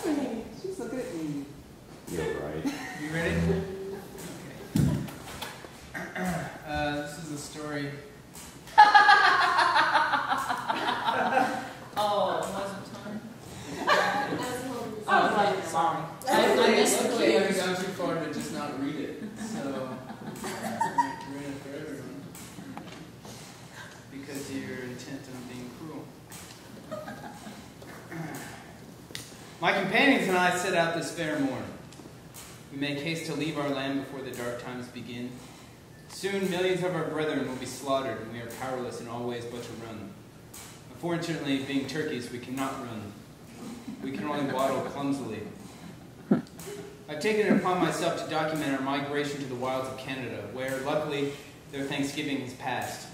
me. She's looking at me. You're right. You ready? Okay. This is a story. Oh, it wasn't time? I was like, sorry. I missed the Luckily, I've cues. gone too far to just not read it. So, ruin it for everyone. Because you're intent on being cruel. My companions and I set out this fair morn. We make haste to leave our land before the dark times begin. Soon millions of our brethren will be slaughtered, and we are powerless in all ways but to run. Unfortunately, being turkeys, we cannot run. We can only waddle clumsily. I've taken it upon myself to document our migration to the wilds of Canada, where, luckily, their Thanksgiving has passed.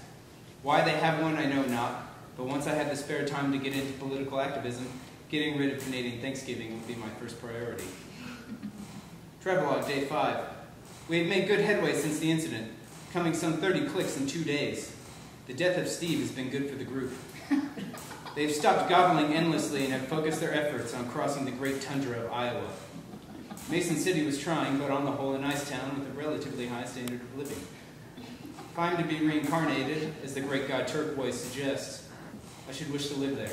Why they have one, I know not, but once I have the spare time to get into political activism, getting rid of Canadian Thanksgiving will be my first priority. Travelogue, Day 5. We have made good headway since the incident, coming some 30 clicks in 2 days. The death of Steve has been good for the group. They've stopped gobbling endlessly and have focused their efforts on crossing the great tundra of Iowa. Mason City was trying, but on the whole a nice town with a relatively high standard of living. If I am to be reincarnated, as the great god Turquoise suggests, I should wish to live there.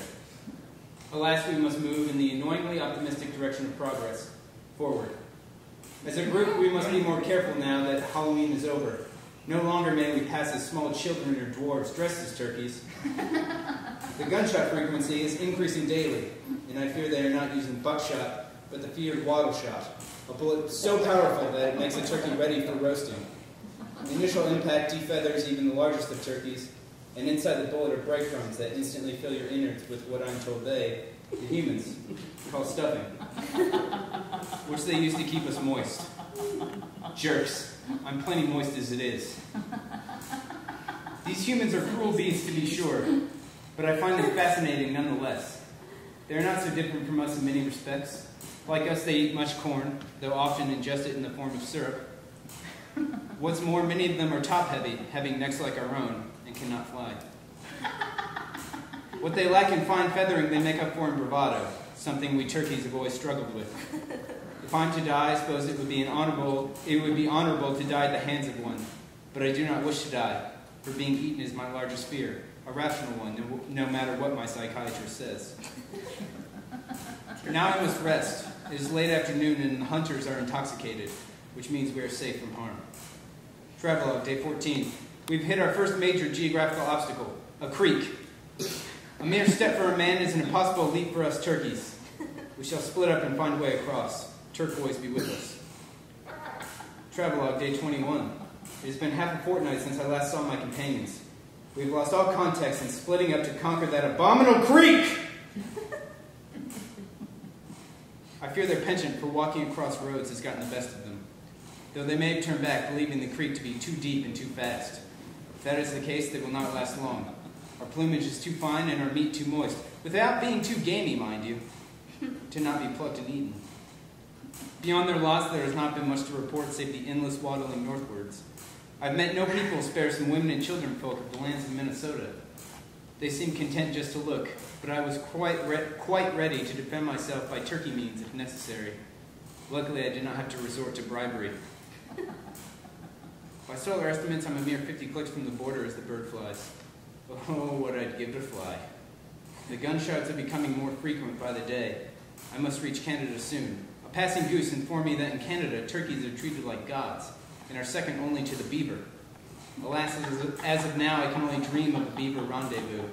Alas, we must move in the annoyingly optimistic direction of progress, forward. As a group, we must be more careful now that Halloween is over. No longer may we pass as small children or dwarves dressed as turkeys. The gunshot frequency is increasing daily, and I fear they are not using buckshot, but the feared wattle shot, a bullet so powerful that it makes a turkey ready for roasting. The initial impact defeathers even the largest of turkeys, and inside the bullet are breadcrumbs that instantly fill your innards with what I'm told they, the humans, call stuffing, which they use to keep us moist. Jerks. I'm plenty moist as it is. These humans are cruel beasts to be sure, but I find them fascinating nonetheless. They are not so different from us in many respects. Like us, they eat much corn, though often ingest it in the form of syrup. What's more, many of them are top-heavy, having necks like our own, and cannot fly. What they lack in fine feathering, they make up for in bravado, something we turkeys have always struggled with. If I'm to die, I suppose it would be honorable to die at the hands of one. But I do not wish to die, for being eaten is my largest fear, a rational one, no matter what my psychiatrist says. Now I must rest. It is late afternoon and the hunters are intoxicated, which means we are safe from harm. Travelogue, Day 14. We've hit our first major geographical obstacle, a creek. A mere step for a man is an impossible leap for us turkeys. We shall split up and find a way across. Turquoise be with us. Travelogue, Day 21. It has been half a fortnight since I last saw my companions. We have lost all context in splitting up to conquer that abominable creek! I fear their penchant for walking across roads has gotten the best of them, though they may have turned back, believing the creek to be too deep and too fast. If that is the case, they will not last long. Our plumage is too fine and our meat too moist, without being too gamey, mind you, to not be plucked and eaten. Beyond their loss, there has not been much to report save the endless waddling northwards. I've met no people spare some women and children folk of the lands of Minnesota. They seemed content just to look, but I was quite ready to defend myself by turkey means if necessary. Luckily, I did not have to resort to bribery. By solar estimates, I'm a mere 50 clicks from the border as the bird flies. Oh, what I'd give to fly. The gunshots are becoming more frequent by the day. I must reach Canada soon. A passing goose informed me that in Canada, turkeys are treated like gods, and are second only to the beaver. Alas, as of now, I can only dream of a beaver rendezvous.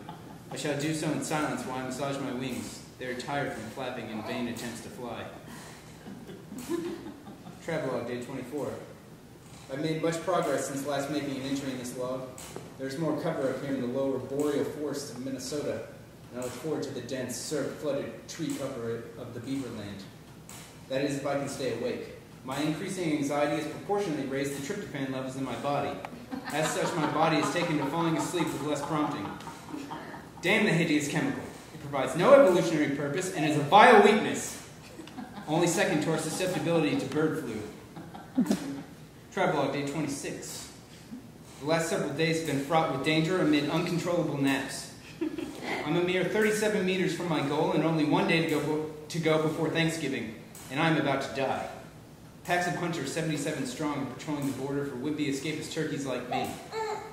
I shall do so in silence while I massage my wings. They are tired from flapping in vain attempts to fly. Travelogue, Day 24. I've made much progress since last making an entry in this log. There's more cover up here in the lower boreal forests of Minnesota, and I look forward to the dense, surf-flooded tree cover of the beaver land. That is, if I can stay awake. My increasing anxiety has proportionately raised the tryptophan levels in my body. As such, my body is taken to falling asleep with less prompting. Damn the hideous chemical. It provides no evolutionary purpose and is a vile weakness, only second to our susceptibility to bird flu. Travelogue, Day 26. The last several days have been fraught with danger amid uncontrollable naps. I'm a mere 37 meters from my goal and only one day to go before Thanksgiving, and I'm about to die. Packs of hunters, 77 strong, are patrolling the border for would-be escapist turkeys like me.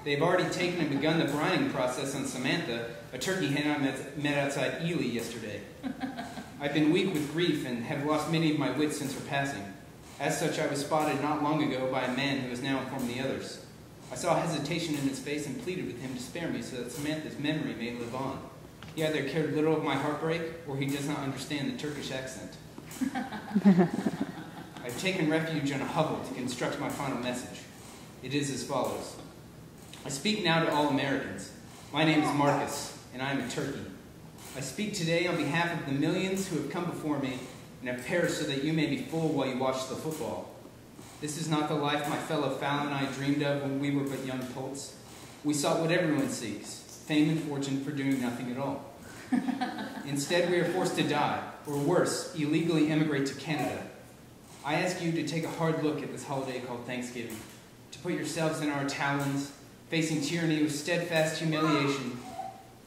They've already taken and begun the brining process on Samantha, a turkey hen I met outside Ely yesterday. I've been weak with grief and have lost many of my wits since her passing. As such, I was spotted not long ago by a man who has now informed the others. I saw hesitation in his face and pleaded with him to spare me so that Samantha's memory may live on. He either cared little of my heartbreak or he does not understand the Turkish accent. I've taken refuge in a hovel to construct my final message. It is as follows. I speak now to all Americans. My name is Marcus, and I am a turkey. I speak today on behalf of the millions who have come before me and have perished so that you may be full while you watch the football. This is not the life my fellow Fallon and I dreamed of when we were but young colts. We sought what everyone seeks, fame and fortune for doing nothing at all. Instead, we are forced to die, or worse, illegally emigrate to Canada. I ask you to take a hard look at this holiday called Thanksgiving, to put yourselves in our talons, facing tyranny with steadfast humiliation.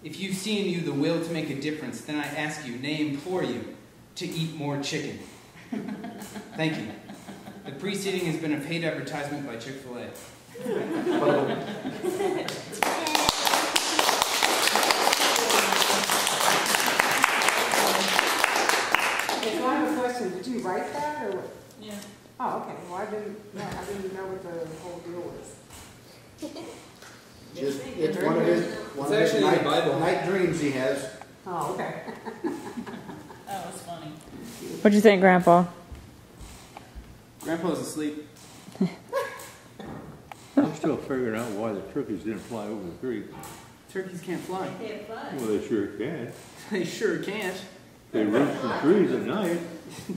If you see in you the will to make a difference, then I ask you, nay, implore you, to eat more chicken. Thank you. The preceding has been a paid advertisement by Chick-fil-A. Okay, so I have a question. Did you write that or what? Yeah. Oh, okay. Well, I didn't know what the whole deal was. It's one of his night dreams he has. Oh, okay. That was funny. What'd you think, Grandpa? Grandpa's asleep. I'm still figuring out why the turkeys didn't fly over the creek. Turkeys can't fly. Well, they sure can. They sure can't. They roost from trees at night.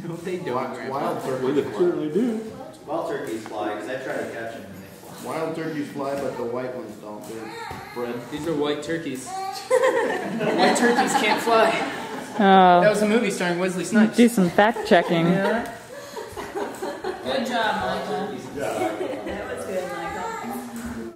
No, they don't, Grandpa. Wild Well, turkeys they fly. certainly do. Wild turkeys fly, because I try to catch them and they fly. Wild turkeys fly, but the white ones don't. They're bred. These are white turkeys. White turkeys can't fly. That Oh, was a movie starring Wesley Snipes. do some fact checking. Yeah. Good job, Michael. Yeah.